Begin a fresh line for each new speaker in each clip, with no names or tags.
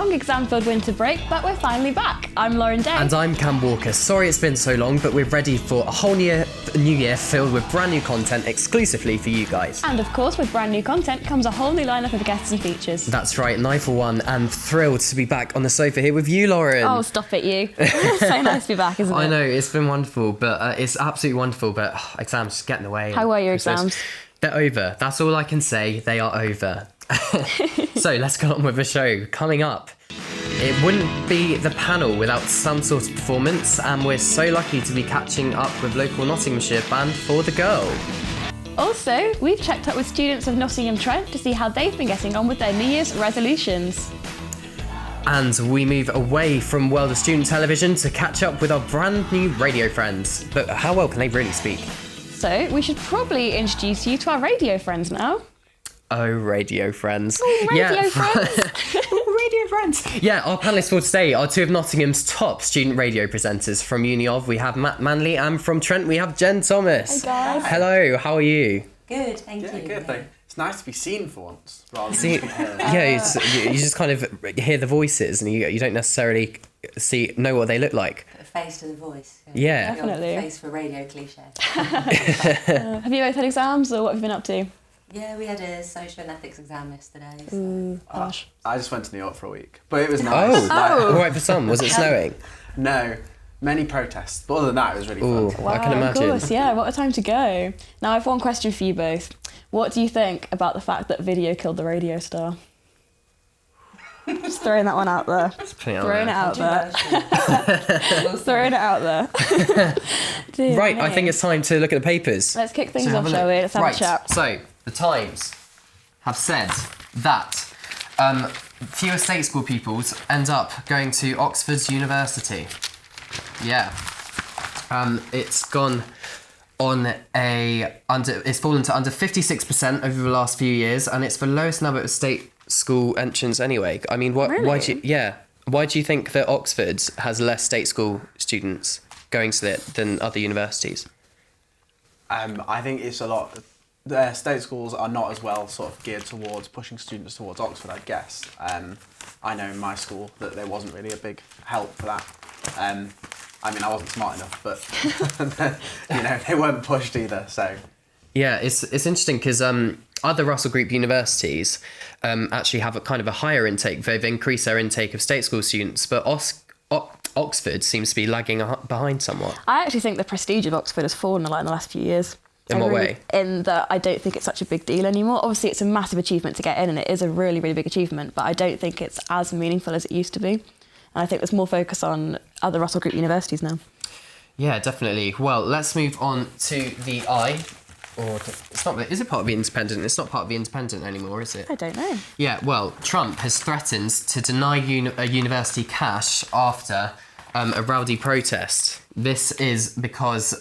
long exam-filled winter break, but we're finally back. I'm Lauren Day.
And I'm Cam Walker. Sorry it's been so long, but we're ready for a whole new year filled with brand new content exclusively for you guys.
And of course, with brand new content comes a whole new lineup of guests and features.
That's right, and I for one am thrilled to be back on the sofa here with you, Lauren.
Oh, stop it, you. So nice to be back, isn't it?
I know, it's been wonderful, but it's absolutely wonderful, but exams just get in the way.
How were your exams?
They're over. That's all I can say. They are over. So let's get on with the show. Coming up, it wouldn't be the panel without some sort of performance, and we're so lucky to be catching up with local Nottinghamshire band For The Girl.
Also, we've checked up with students of Nottingham Trent to see how they've been getting on with their New Year's resolutions.
And we move away from World of Student Television to catch up with our brand new radio friends. But how well can they really speak?
So we should probably introduce you to our radio friends now.
Oh, radio friends.
Oh, radio friends.
Oh, radio friends. Yeah, our panellists for today are two of Nottingham's top student radio presenters. From Uni of, we have Matt Manley, and from Trent, we have Jen Thomas.
Hey, guys.
Hello, how are you?
Good, thank you.
Yeah, good, thank you. It's nice to be seen for once, rather than
See,
just be heard.
yeah, you just kind of hear the voices, and you don't necessarily know what they look like.
Put a face to the voice.
Yeah.
Definitely.
Face for radio cliche.
Have you both had exams, or what have you been up to?
Yeah, we had a social and ethics exam yesterday. So.
Gosh.
I just went to New York for a week, but it was nice.
All right for some. Was it snowing?
No, many protests, but other than that, it was really
Ooh,
fun.
I can imagine.
Of course, yeah. What a time to go. Now, I have one question for you both. What do you think about the fact that video killed the radio star? Just throwing that one out there. Throwing it out there. Throwing it out there. Dear
Right,
me.
I think it's time to look at the papers.
Let's kick things
So
off,
have a
shall
look.
we? Let's have
right,
a chat.
So, the Times have said that fewer state school pupils end up going to Oxford's University. Yeah. It's gone on it's fallen to under 56% over the last few years, and it's the lowest number of state school entrants anyway. I mean,
Really?
why do you think that Oxford has less state school students going to it than other universities?
I think it's a lot. The state schools are not as well sort of geared towards pushing students towards Oxford, I guess. I know in my school that there wasn't really a big help for that. I mean, I wasn't smart enough, but they weren't pushed either. So
Yeah, it's interesting because other Russell Group universities actually have a kind of a higher intake. They've increased their intake of state school students, but Oxford seems to be lagging behind somewhat.
I actually think the prestige of Oxford has fallen a lot in the last few years.
In what way?
In that I don't think it's such a big deal anymore. Obviously, it's a massive achievement to get in, and it is a really, really big achievement, but I don't think it's as meaningful as it used to be. And I think there's more focus on other Russell Group universities now.
Yeah, definitely. Well, let's move on to the Eye. Or it's not. Is it part of the Independent? It's not part of the Independent anymore, is it?
I don't know.
Yeah. Well, Trump has threatened to deny a university cash after a rowdy protest. This is because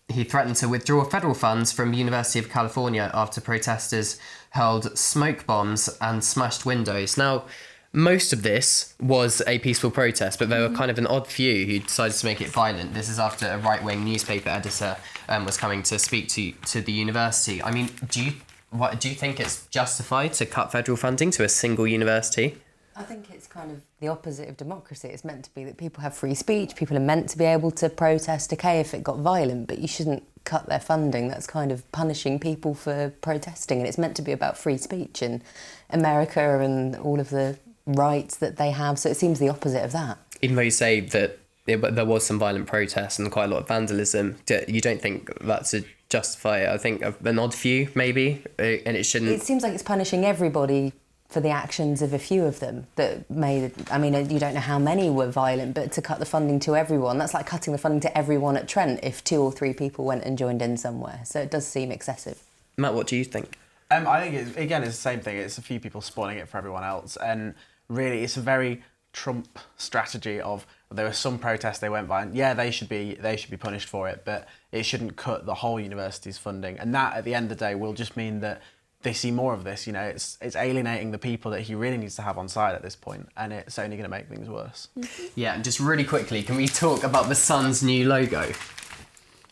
he threatened to withdraw federal funds from the University of California after protesters hurled smoke bombs and smashed windows. Now, most of this was a peaceful protest, but there were kind of an odd few who decided to make it violent. This is after a right-wing newspaper editor was coming to speak to the university. I mean, do you think it's justified to cut federal funding to a single university?
I think it's kind of the opposite of democracy. It's meant to be that people have free speech, people are meant to be able to protest, okay, if it got violent, but you shouldn't cut their funding. That's kind of punishing people for protesting, and it's meant to be about free speech in America and all of the rights that they have, so it seems the opposite of that.
Even though you say that there was some violent protests and quite a lot of vandalism, you don't think that's to justify it? I think an odd few, maybe, and it shouldn't...
It seems like it's punishing everybody for the actions of a few of them that made... I mean, you don't know how many were violent, but to cut the funding to everyone, that's like cutting the funding to everyone at Trent if 2 or 3 people went and joined in somewhere. So it does seem excessive.
Matt, what do you think?
I think, it's the same thing. It's a few people spoiling it for everyone else. And really, it's a very Trump strategy of there were some protests they went violent. Yeah, they should be punished for it, but it shouldn't cut the whole university's funding. And that, at the end of the day, will just mean that they see more of this. You know, it's alienating the people that he really needs to have on side at this point, and it's only going to make things worse.
Yeah, and just really quickly, can we talk about the Sun's new logo?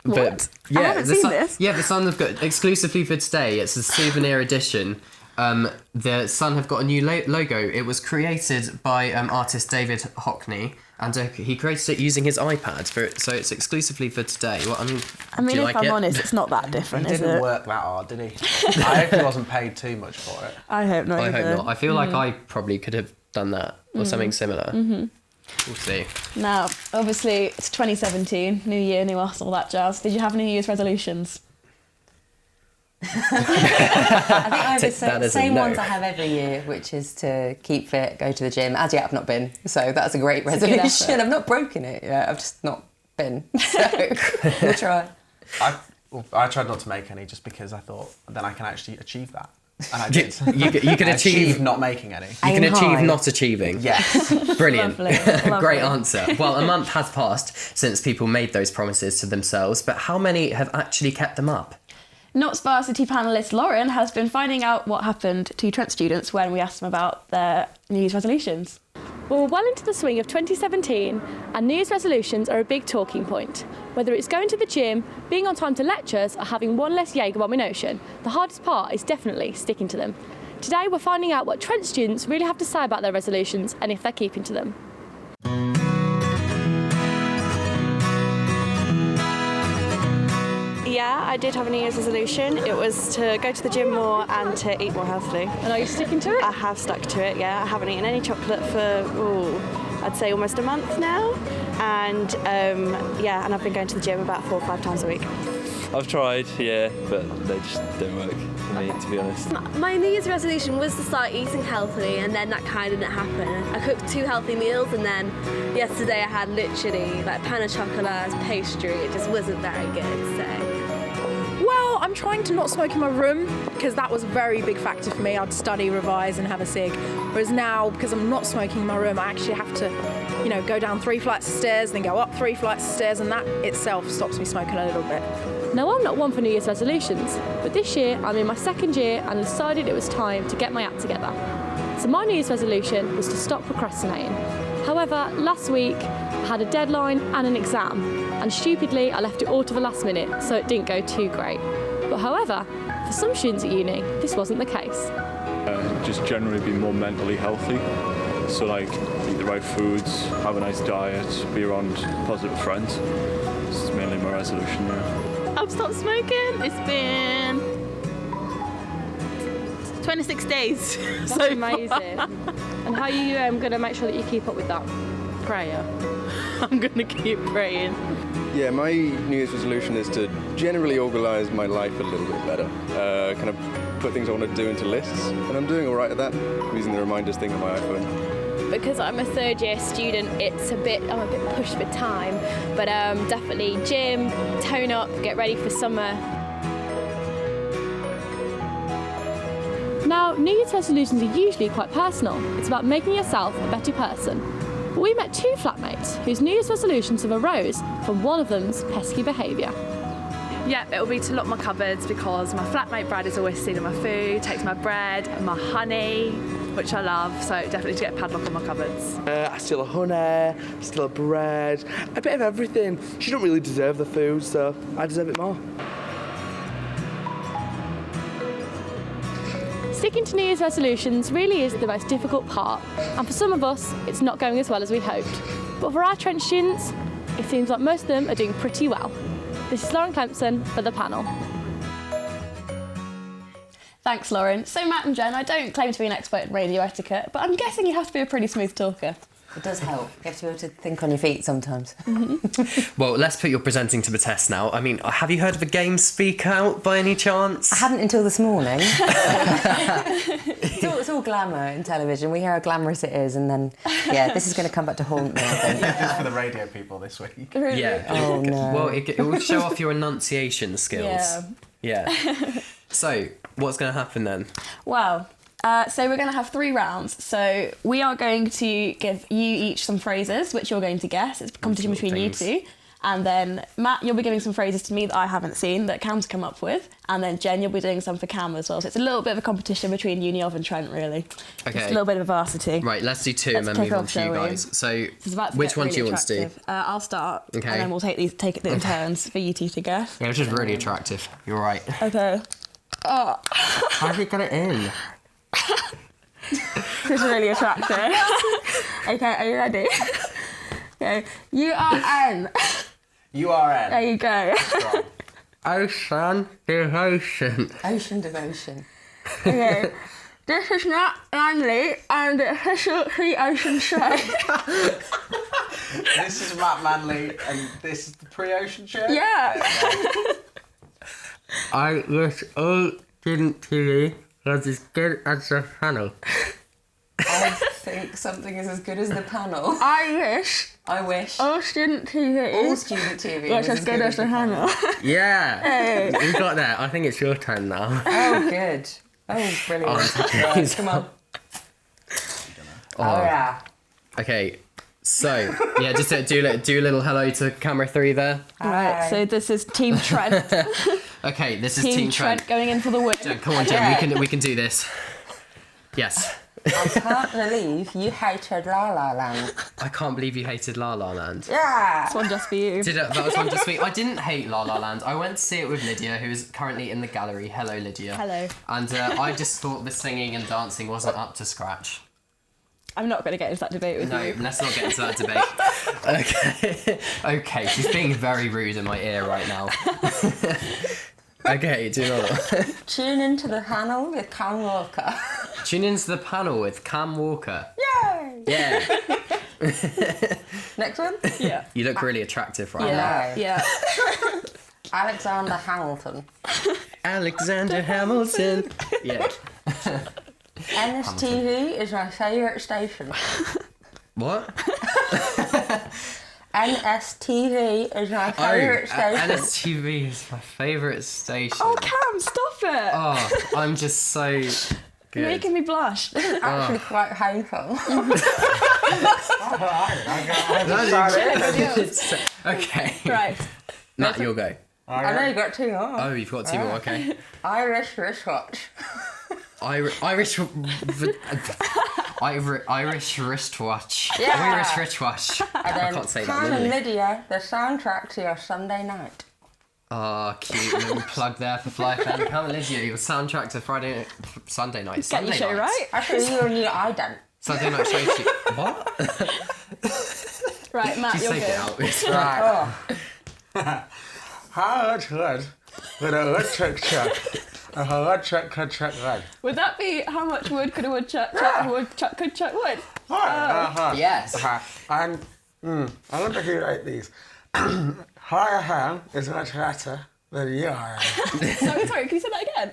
What? I haven't seen this.
Yeah, the Sun have got exclusively for today. It's a souvenir edition. the Sun have got a new logo. It was created by artist David Hockney, and he created it using his iPad, so it's exclusively for today. Well,
I mean,
do you
if
like
I'm
it?
honest, it's not that different,
He
is
didn't
it?
work that hard, did he? I hope he wasn't paid too much for it.
I hope not.
I hope
either.
not. I feel like I probably could have done that or something similar. We'll see.
Now, obviously, it's 2017, new year, new us, all that jazz. Did you have any New Year's resolutions?
I think I have the
That is a
same
no.
ones I have every year, which is to keep fit, go to the gym. As yet, I've not been, so that's a great
It's a good
resolution.
effort.
I've not broken it yet. I've just not been. So we'll try.
I tried not to make any just because I thought then I can actually achieve that. And I did.
You can
I
achieve
achieved not making any.
You can
Aim
achieve
high.
not achieving.
Yes.
Brilliant.
Lovely, lovely.
Great answer. Well, a month has passed since people made those promises to themselves, but how many have actually kept them up?
Notts Varsity panellist Lauren has been finding out what happened to Trent students when we asked them about their New Year's resolutions.
Well, we're well into the swing of 2017 and New Year's resolutions are a big talking point. Whether it's going to the gym, being on time to lectures or having one less Jaeger bomb in ocean, the hardest part is definitely sticking to them. Today we're finding out what Trent students really have to say about their resolutions and if they're keeping to them.
Yeah, I did have a New Year's resolution. It was to go to the gym more and to eat more healthily.
And are you sticking to it?
I have stuck to it, yeah. I haven't eaten any chocolate for, I'd say almost a month now. And yeah, and I've been going to the gym about 4 or 5 times a week.
I've tried, yeah, but they just don't work for me, to be honest.
My New Year's resolution was to start eating healthily, and then that kind of didn't happen. I cooked 2 healthy meals, and then yesterday I had literally like pain au chocolat as pastry. It just wasn't very good, so.
Well, I'm trying to not smoke in my room because that was a very big factor for me. I'd study, revise and have a cig. Whereas now, because I'm not smoking in my room, I actually have to, go down 3 flights of stairs, then go up 3 flights of stairs, and that itself stops me smoking a little bit.
Now, I'm not one for New Year's resolutions, but this year I'm in my 2nd year and decided it was time to get my act together. So my New Year's resolution was to stop procrastinating. However, last week I had a deadline and an exam, and stupidly I left it all to the last minute, so it didn't go too great. But however, for some students at uni, this wasn't the case.
Just generally be more mentally healthy. So like, eat the right foods, have a nice diet, be around positive friends. This is mainly my resolution, yeah.
I've stopped smoking. It's been 26 days.
That's amazing. And how are you going to make sure that you keep up with that?
Prayer. I'm going to keep praying.
Yeah, my New Year's resolution is to generally organise my life a little bit better. Kind of put things I want to do into lists, and I'm doing all right at that. I'm using the reminders thing on my iPhone.
Because I'm a 3rd year student, I'm a bit pushed for time, but definitely gym, tone up, get ready for summer.
Now, New Year's resolutions are usually quite personal. It's about making yourself a better person. But we met 2 flatmates whose New Year's resolutions have arose from one of them's pesky behaviour.
Yeah, it'll be to lock my cupboards because my flatmate Brad is always stealing my food, takes my bread, my honey, which I love, so definitely to get a padlock on my cupboards.
I steal a honey, I steal a bread, a bit of everything. She don't really deserve the food, so I deserve it more.
Sticking to New Year's resolutions really is the most difficult part, and for some of us, it's not going as well as we hoped. But for our Trent students, it seems like most of them are doing pretty well. This is Lauren Clemson for The Panel.
Thanks, Lauren. So, Matt and Jen, I don't claim to be an expert in radio etiquette, but I'm guessing you have to be a pretty smooth talker.
It does help. You have to be able to think on your feet sometimes.
Well, let's put your presenting to the test now. I mean, have you heard of a game Speak Out by any chance?
I hadn't until this morning. It's all glamour in television. We hear how glamorous it is, and then, yeah, this is going to come back to haunt me, I think.
Just for the radio people this week.
Really?
Yeah.
Oh, no.
Well, it will show off your enunciation skills. Yeah. So, what's going to happen then?
Well, so we're going to have 3 rounds. So we are going to give you each some phrases, which you're going to guess. It's a competition between you 2. And then, Matt, you'll be giving some phrases to me that I haven't seen, that Cam's come up with. And then, Jen, you'll be doing some for Cam as well. So it's a little bit of a competition between Uniov and Trent, really.
Okay.
Just a little bit of a varsity.
Right, let's do 2 and
Let's
then
kick
move on
off,
to you
shall we?
guys. So,
Which
one do you want to do?
I'll start.
Okay.
And then we'll take it in turns for you 2 to guess.
Yeah, it's just really attractive. You're right.
Okay. Oh.
How did you get it in?
This is really attractive. Okay, are you ready? Okay, U-R-N.
U-R-N.
There you go.
Ocean devotion.
Ocean devotion.
Okay, this is not Manley and the official Free Ocean show.
This is Matt Manley, and this is the pre-ocean show?
Yeah.
I wish all Trent TV was as good as the panel.
I think something is as good as the panel.
I wish all student TV
All student TV
was as good as the panel.
Yeah,
Hey.
we got there. I think it's your turn now.
Oh, good. Oh, brilliant. Right, come on.
Oh.
yeah.
Okay, so yeah, just do a little hello to camera 3 there.
Right, so this is Team Trent.
Okay, this is
Team Trent going in for the win.
Jen, come on, Jen, we can do this. Yes.
I can't believe you hated La La Land.
I can't believe you hated La La Land.
Yeah.
This one just for you.
That was one just for me. I didn't hate La La Land. I went to see it with Lydia, who is currently in the gallery. Hello, Lydia.
Hello.
And I just thought the singing and dancing wasn't up to scratch.
I'm not going to get into that debate with you.
No, let's not get into that debate. Okay. Okay, she's being very rude in my ear right now. Okay, do you know what?
Tune into the panel with Cam Walker.
Tune into the panel with Cam Walker.
Yay!
Yeah.
Next one?
Yeah.
You look really attractive right now.
Yeah.
Alexander Hamilton.
Alexander Hamilton. Yeah.
NSTV is my favourite station.
What?
NSTV is my favourite station.
NSTV is my favourite station.
Oh, Cam, stop it.
Oh, I'm just so
You're
good.
making me blush.
This is actually quite painful.
Okay.
Right.
Matt, you'll go.
I know you got 2 more.
Oh, you've got 2 more, okay.
Irish wristwatch.
Irish wristwatch.
Yeah.
Irish wristwatch.
And
I
then
can't say
Cam
that,
and
really.
Lydia, the soundtrack to your Sunday night.
Oh, cute little plug there for Fly FM. Come on, Lydia, your soundtrack to Sunday night.
Get
Sunday
your show
night.
right.
Actually, you and you, I don't.
Sunday night show. What?
Right, Matt,
Just
you're
take it
good.
out. It's
Right.
Good. With a check.
Would that be how much wood could a woodchuck could chuck wood?
Yes.
And I wonder if you like these. Higher hand is much better than you are.
Sorry, can you say that again?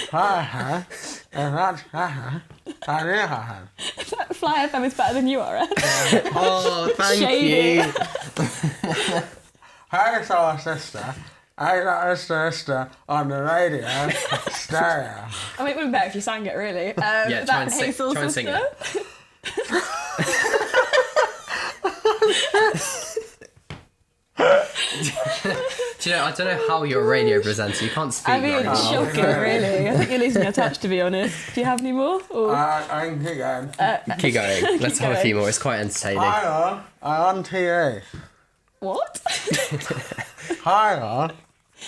Higher hand is much better than you are.
Fly FM is better than you are.
Oh, thank
Shady.
you.
Hey, so sister. I got a sister on the radio. Stereo.
I mean, it would be better if you sang it, really.
Yeah, try and sing,
Hazel's
try and sing
sister.
it. Do you know, I don't know how you're a radio presenter. You can't speak
I mean,
right now.
shocking, really. I think you're losing your touch, to be honest. Do you have any more? Or...
I can keep going.
Keep going. Let's have a
going.
few more. It's quite entertaining.
Hi, I'm on TV.
What?
Hi,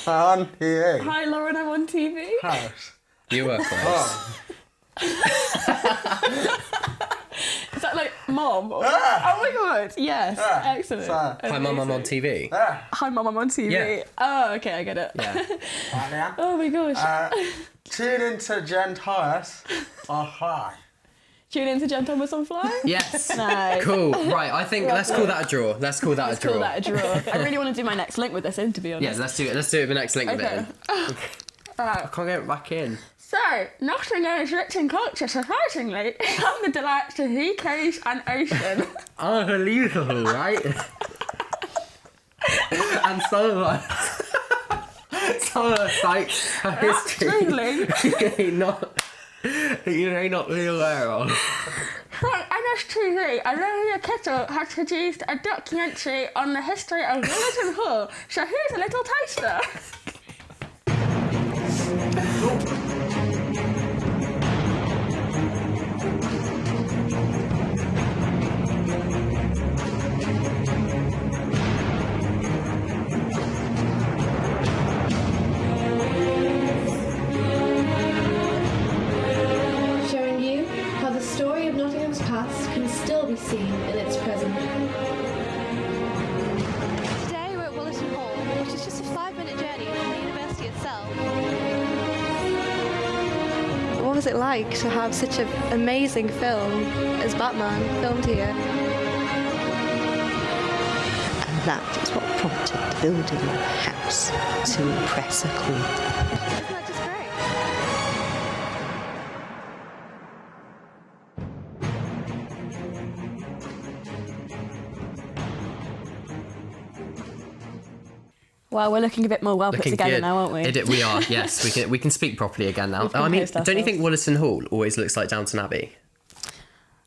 I'm on TV.
Hi, Lauren, I'm on TV.
House.
You were close.
Is that like mom? Or... Oh my god, yes. Excellent.
Hi, Mum, I'm on TV.
Hi, mum, I'm on TV.
Yeah.
Oh, okay, I get it.
Yeah.
Oh my gosh.
Tune into Jen Thomas on Fly.
Tune in to Jen Thomas on Fly?
Yes.
Nice.
Cool. Right, I think let's call that a draw. Let's call that a draw.
Call that a draw. I really want to do my next link with this in, to be honest.
Yeah, let's do it. Let's do it with the next link of it.
Okay.
I can't get it back in.
So, Nottingham is rich in culture, surprisingly. From the delights of VKs and ocean.
Unbelievable, right? And some of the sites of history you may not be aware of.
From NSTV, Olivia Kittle has produced a documentary on the history of Willerton Hall. So here's a little taster.
was it like to have such an amazing film as Batman filmed here?
And that is what prompted the building of a house to impress a queen.
Isn't that just great?
Well, we're looking a bit more well put together now, aren't we?
We are, yes. We can speak properly again now.
We've
I mean,
composed
don't you think
ourselves.
Wollaston Hall always looks like Downton Abbey?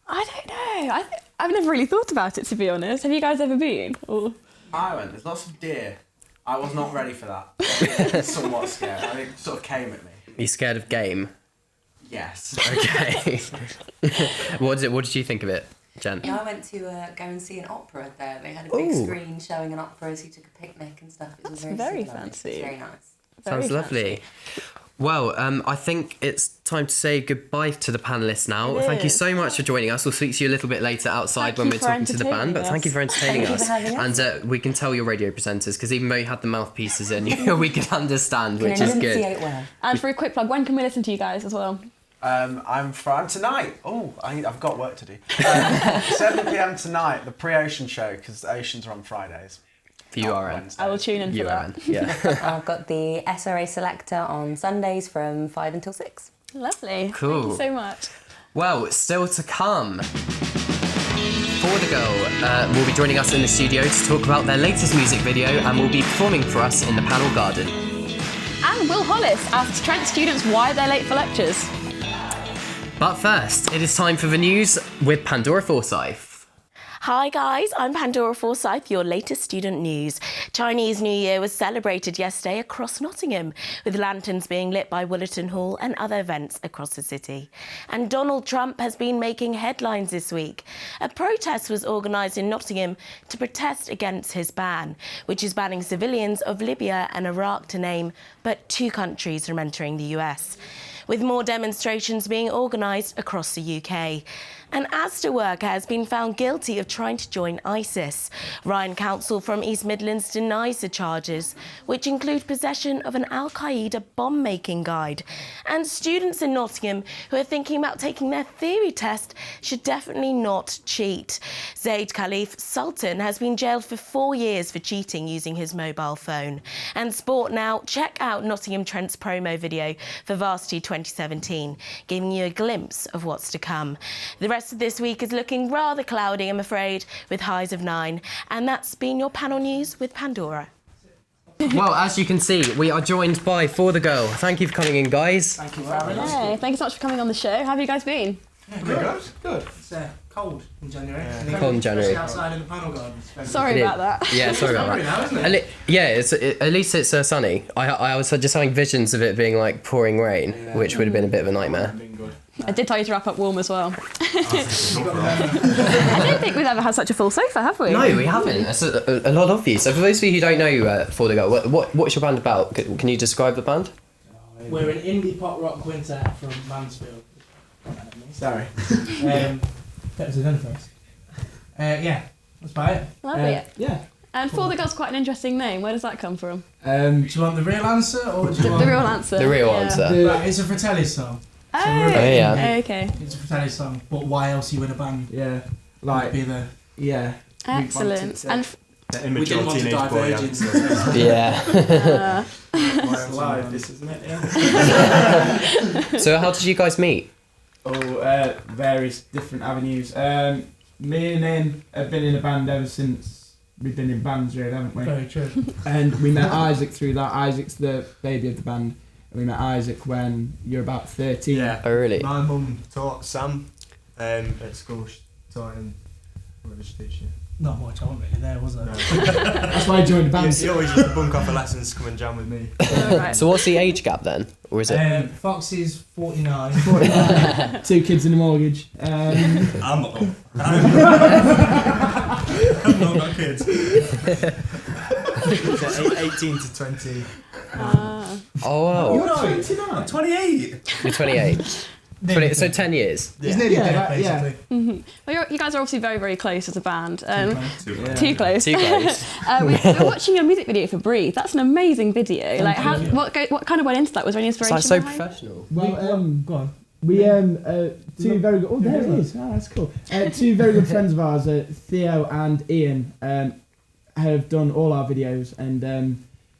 I don't know. I've never really thought about it, to be honest. Have you guys ever been? Or...
I went. There's lots of deer. I was not ready for that. Somewhat scared. I think it sort of came at me.
Are you scared of game?
Yes.
Okay. What did you think of it, Jen?
Yeah, I went to go and see an opera there. They had a big screen showing an opera as you took a picnic and stuff. It was very
fancy.
It was very nice.
Sounds lovely. Well, I think it's time to say goodbye to the panellists now. Thank you so much for joining us. We'll speak to you a little bit later outside when we're talking to the band, but thank you for entertaining us. And we can tell your radio presenters, because even though you had the mouthpieces in, we can understand, which is good.
And for a quick plug, when can we listen to you guys as well?
I'm tonight. Oh, I've got work to do. 7 p.m. tonight, the pre-Ocean show, because the Oceans are on Fridays.
For URN.
I will tune in for that.
Yeah.
I've got the SRA Selector on Sundays from 5 until 6.
Lovely.
Cool.
Thank you so much.
Well, still to come. For the Girl will be joining us in the studio to talk about their latest music video and will be performing for us in the Panel Garden.
And Will Hollis asks Trent students why they're late for lectures.
But first, it is time for the news with Pandora Forsyth.
Hi guys, I'm Pandora Forsyth, your latest student news. Chinese New Year was celebrated yesterday across Nottingham, with lanterns being lit by Wollaston Hall and other events across the city. And Donald Trump has been making headlines this week. A protest was organised in Nottingham to protest against his ban, which is banning civilians of Libya and Iraq, to name but 2 countries from entering the US, with more demonstrations being organised across the UK. An Asda worker has been found guilty of trying to join ISIS. Ryan Council from East Midlands denies the charges, which include possession of an Al-Qaeda bomb-making guide. And students in Nottingham who are thinking about taking their theory test should definitely not cheat. Zaid Khalif Sultan has been jailed for 4 years for cheating using his mobile phone. And sport now, check out Nottingham Trent's promo video for Varsity 2017, giving you a glimpse of what's to come. The rest of this week is looking rather cloudy, I'm afraid, with highs of 9. And that's been your panel news with Pandora.
Well, as you can see, we are joined by For the Girl. Thank you for coming in, guys.
Thank you for having us. Hey, thank you so much for coming on the show. How have you guys been?
Yeah, good. It's cold in January.
Yeah. Cold in January.
Especially outside in the panel garden.
Sorry about that.
Yeah, sorry about that.
Now, isn't it?
At least it's sunny. I was just having visions of it being like pouring rain, which would have been a bit of a nightmare.
I did tell you to wrap up warm as well. I don't think we've ever had such a full sofa, have we?
No, we haven't. That's a lot of you. So for those of you who don't know For the Girl, what's your band about? Can you describe the band?
We're an indie pop rock quintet from Mansfield.
Sorry.
Yeah, that's about it.
Lovely.
Yeah.
And For the Girl's quite an interesting name. Where does that come from?
Do you want the real answer or do you want...
The real answer.
The real answer.
Right, it's a Fratelli song.
Oh,
yeah.
Okay.
It's a Fratelli song, but why else are you in a band?
Yeah.
Like, be the...
Yeah.
Excellent. And
we didn't want to diverge into...
Yeah.
It's live, this, isn't it? Yeah.
So how did you guys meet?
Various different avenues. Me and him have been in a band ever since we've been in bands, really, haven't we?
Very true.
And we met Isaac through that. Isaac's the baby of the band. And we met Isaac when you're about 13.
Yeah.
Oh, really?
My mum taught Sam at school. She taught him. What did she teach you?
Not much, I wasn't really there, was I?
No.
That's why I joined the band.
He always used to bunk off the lessons to come and jam with me.
Right.
So what's the age gap then? Or is it?
Foxy's 49.
2 kids and a mortgage.
I'm not old. I've not got kids. 18 to 20.
Oh, wow.
You're 29.
I'm 28.
You're 28. So 10 years.
He's nearly dead, basically.
Yeah.
Mm-hmm. Well, you guys are obviously very, very close as a band.
Too close.
We're watching your music video for Breathe. That's an amazing video. Like, what kind of went into that? Was there any inspiration?
It's like so
behind it?
professional.
Well,
go on.
We two very good. Oh, there it is. Oh, that's cool. Two very good friends of ours, Theo and Ian, have done all our videos, and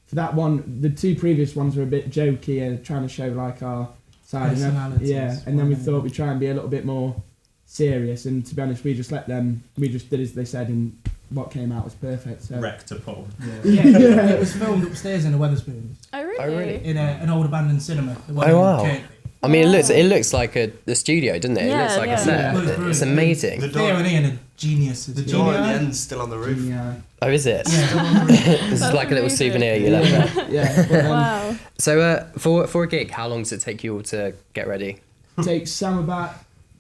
for that one, the two previous ones were a bit jokey, trying to show like our side.
Personalities.
And then we thought we'd try and be a little bit more serious. And to be honest, we just did as they said, and what came out was perfect. So.
Wrecked a pole.
Yeah. It was filmed upstairs in a Wetherspoons.
Oh really?
In an old abandoned cinema.
Oh wow. I mean, it looks like the studio, doesn't it?
Yeah,
it looks like a set.
Yeah.
It's amazing.
Theo and Ian are geniuses.
The door at the end's still on the roof.
Yeah.
Oh, is it?
Yeah.
This is like a little souvenir you left there.
Yeah.
Wow.
So for a gig, how long does it take you all to get ready?
Takes Sam about.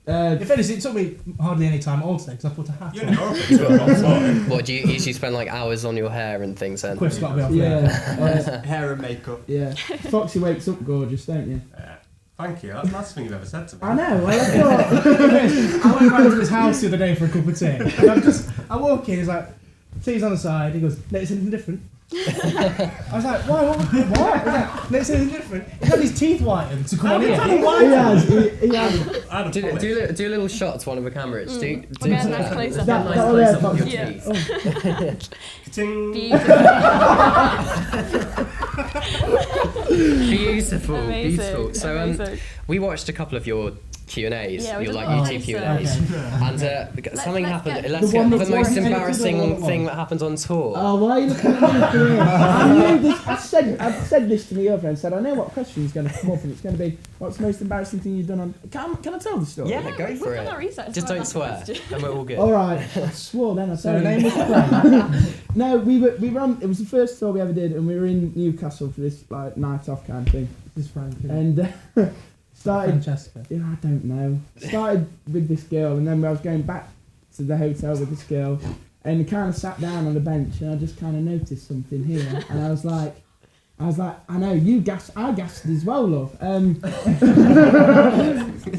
If anything, it took me hardly any time at all today because I put a hat
You're
on.
in Europe as well.
What, do you usually spend like hours on your hair and things then?
Quiff's got to be off
Yeah.
Hair and makeup.
Yeah. Foxy wakes up gorgeous, don't you?
Thank you. That's the nicest thing you've ever said to me.
I know. Well, I thought.
I went round to his house the other day for a cup of tea. And I walk in, he's like, tea's on the side. He goes, notice anything different? I was like, why? What? He's like, notice anything different? He's had his teeth whitened to come on here.
He has.
Do a little shot to one of the cameras. Do
We're getting that close up.
nice
Oh,
close
yeah,
up of your
yeah.
teeth. Beautiful.
Amazing.
Beautiful. So
Amazing.
we watched a couple of your Q&As,
Yeah, we
your
did
like
lots.
YouTube Q&As, and something
let's
happened.
get-
Let's
The one
get the
that's
most
already
embarrassing
edited or
thing that happened on tour.
Oh, why are you looking at me for me? I knew this. I said this to my other friend. Said I know what question is going to come up, and it's going to be what's the most embarrassing thing you've done on. Can I tell the story?
Yeah, go
we've
for
done our
it.
research.
Just
Right,
don't
that's
swear,
the question.
and we're all good.
All right. I swore then. I
So
told
her
you.
name was Frank.
No, we were on. It was the first tour we ever did, and we were in Newcastle for this like night off kind of thing.
This is Frank.
And started.
Francesca.
Yeah, I don't know. Started with this girl, and then I was going back to the hotel with this girl, and kind of sat down on the bench, and I just kind of noticed something here, and I was like, I know you gassed. I gassed as well, love.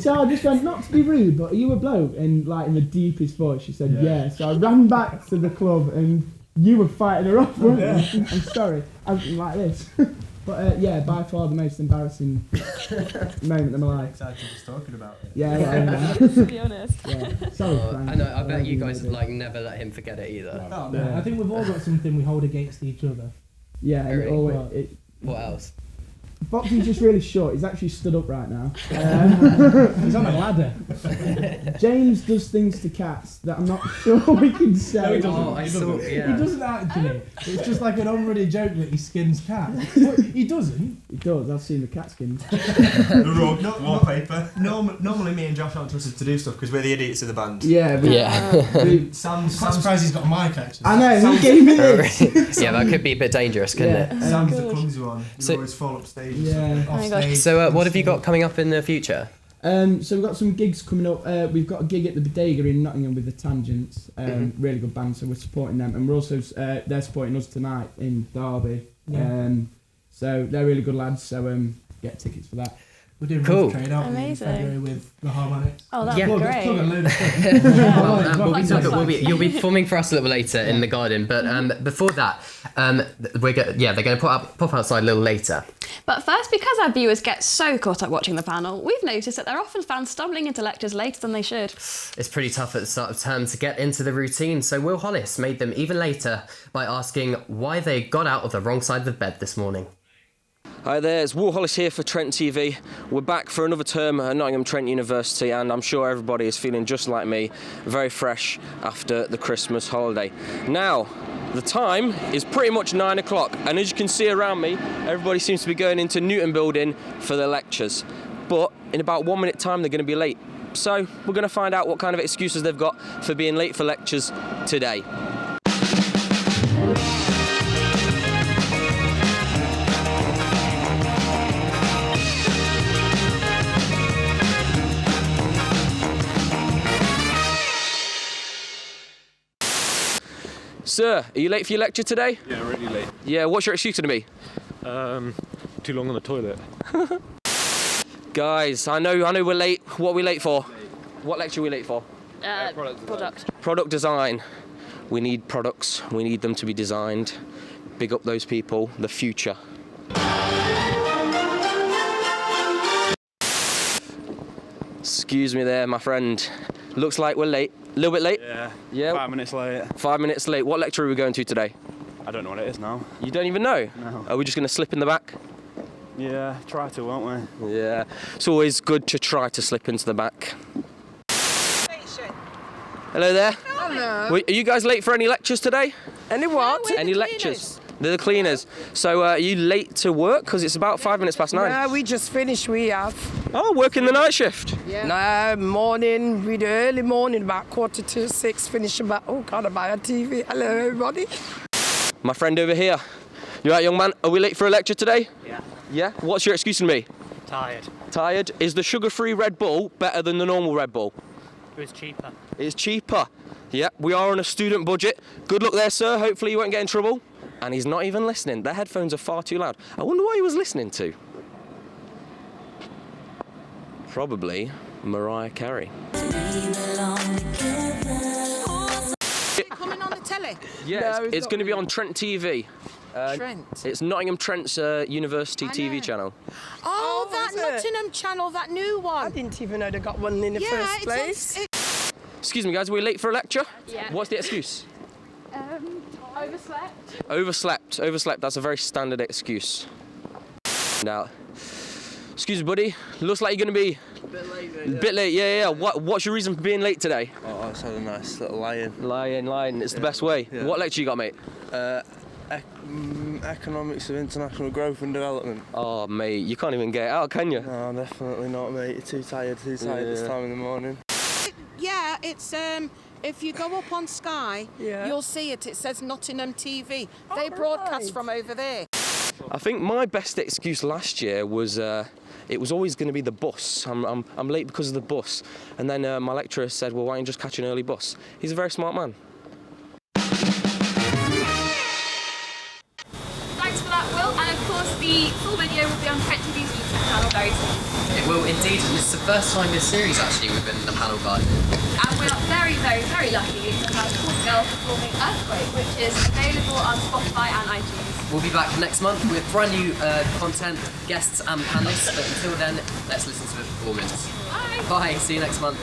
So I just went, not to be rude, but are you a bloke? And like in the deepest voice, she said, yeah. So I ran back to the club, and you were fighting her off, weren't you? I'm sorry. I was like this. But yeah, by far the most embarrassing moment of my life.
Excited just talking about it.
Yeah.
To be honest.
Yeah. Sorry, Frank.
I know. I bet you guys like never let him forget it either.
Oh, no. I think we've all got something we hold against each other.
Yeah, and
Very. What else?
Foxy's just really short. He's actually stood up right now.
He's on a ladder.
James does things to cats that I'm not sure we can say.
No, he doesn't.
Oh, I
He
saw.
doesn't.
Yeah.
He doesn't actually. It's just like an unrunning joke that he skins cats. He doesn't.
He does. I've seen the cat skins.
The rug, wallpaper.
Normally me and Josh aren't trusted to do stuff because we're the idiots of the band.
Yeah.
Sam's
I'm surprised he's got a mic actually.
I know. Who gave me this?
Yeah, that could be a bit dangerous, couldn't it?
Sam's the clumsy one. You
So-
always fall up stage.
Yeah.
Oh my gosh.
So what have you got coming up in the future?
So we've got some gigs coming up. We've got a gig at the Bodega in Nottingham with the Tangents. Really good band, so we're supporting them, and we're also they're supporting us tonight in Derby.
Yeah.
So they're really good lads. So get tickets for that.
We're doing
Cool.
Trade out in
Amazing.
February with the Harmonics.
Oh, that'd
Yeah.
be
Plug
great.
a load of stuff.
You'll be performing for us a little later in the garden, but before that, they're going to pop outside a little later.
But first, because our viewers get so caught up watching the panel, we've noticed that they're often found stumbling into lectures later than they should.
It's pretty tough at the start of term to get into the routine, so Will Hollis made them even later by asking why they got out of the wrong side of the bed this morning.
Hi there, it's Will Hollis here for Trent TV. We're back for another term at Nottingham Trent University, and I'm sure everybody is feeling just like me, very fresh after the Christmas holiday. Now, the time is pretty much 9 o'clock, and as you can see around me, everybody seems to be going into Newton Building for their lectures. But in about 1 minute time, they're going to be late. So we're going to find out what kind of excuses they've got for being late for lectures today. Sir, are you late for your lecture today?
Yeah, really late.
Yeah, what's your excuse going to be?
Too long on the toilet.
Guys, I know we're late. What are we late for? What lecture are we late for? Product design. We need products. We need them to be designed. Big up those people. The future. Excuse me there, my friend. Looks like we're late. A little bit late?
Yeah. 5 minutes late.
5 minutes late. What lecture are we going to today?
I don't know what it is now.
You don't even know?
No.
Are we just going to slip in the back?
Yeah, try to, won't we?
Yeah. It's always good to try to slip into the back. Hello there.
Hello.
Are you guys late for any lectures today?
Any what?
Any lectures? They're the cleaners. So are you late to work? Because it's about 5 minutes past 9.
No, we just finished, we have.
Oh, working the night shift?
No, morning, we do early morning, about 5:45, finish about, oh God, about a TV. Hello, everybody.
My friend over here. You right, young man? Are we late for a lecture today?
Yeah.
Yeah? What's your excuse to me?
Tired.
Tired? Is the sugar-free Red Bull better than the normal Red Bull?
It was cheaper.
It's cheaper. Yeah, we are on a student budget. Good luck there, sir. Hopefully you won't get in trouble. And he's not even listening. The headphones are far too loud. I wonder what he was listening to. Probably Mariah Carey.
Coming on the telly?
Yeah,
No,
it's going to be on Trent TV.
Trent?
It's Nottingham Trent's university TV channel.
Oh, that Nottingham channel, that new one. I didn't even know they got one in the first place.
Excuse me, guys, are we late for a lecture?
Yeah.
What's the excuse?
Overslept.
Overslept. That's a very standard excuse. Now, excuse me, buddy. Looks like you're going to be
A bit late, mate.
a bit late. Yeah. What's your reason for being late today?
Oh, I just had a nice little lie-in.
Lie-in. It's the best way.
Yeah.
What lecture you got, mate?
Economics of international growth and development.
Oh, mate, you can't even get it out, can you?
No, definitely not, mate. You're too tired this time in the morning.
Yeah, it's if you go up on Sky, you'll see it. It says Nottingham TV. They broadcast from over there.
I think my best excuse last year was it was always going to be the bus. I'm late because of the bus. And then my lecturer said, well, why don't you just catch an early bus? He's a very smart man.
Thanks for that, Will. And of course, the full video will be on Trent TV's YouTube channel very soon.
It will indeed, and it's the first time this series actually we've been in the panel garden.
And we are very, very, very lucky to have Cool Girl performing Earthquake, which is available on Spotify and iTunes.
We'll be back next month with brand new content, guests and panellists, but until then, let's listen to the performance.
Bye!
Bye, see you next month.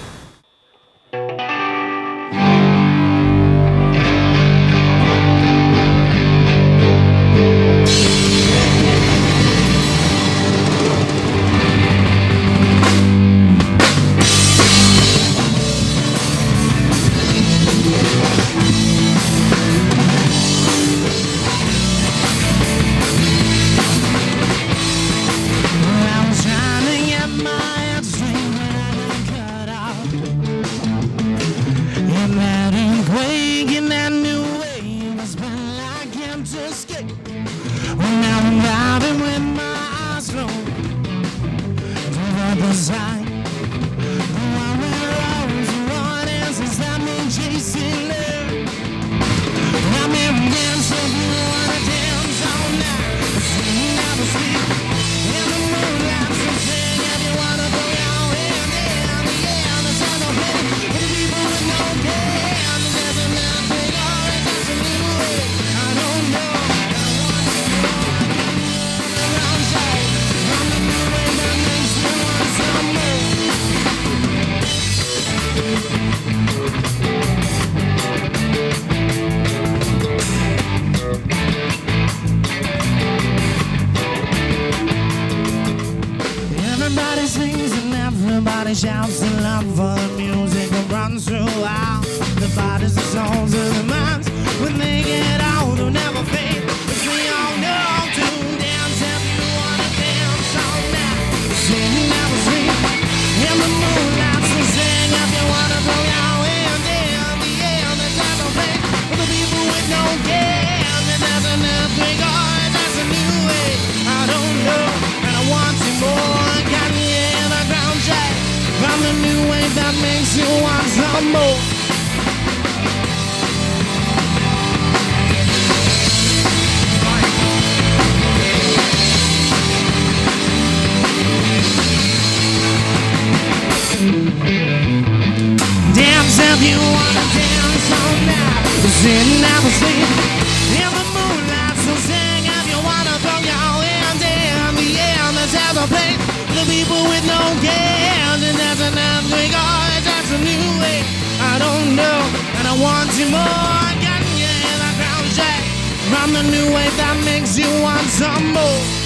I'm the new wave that makes you want some more.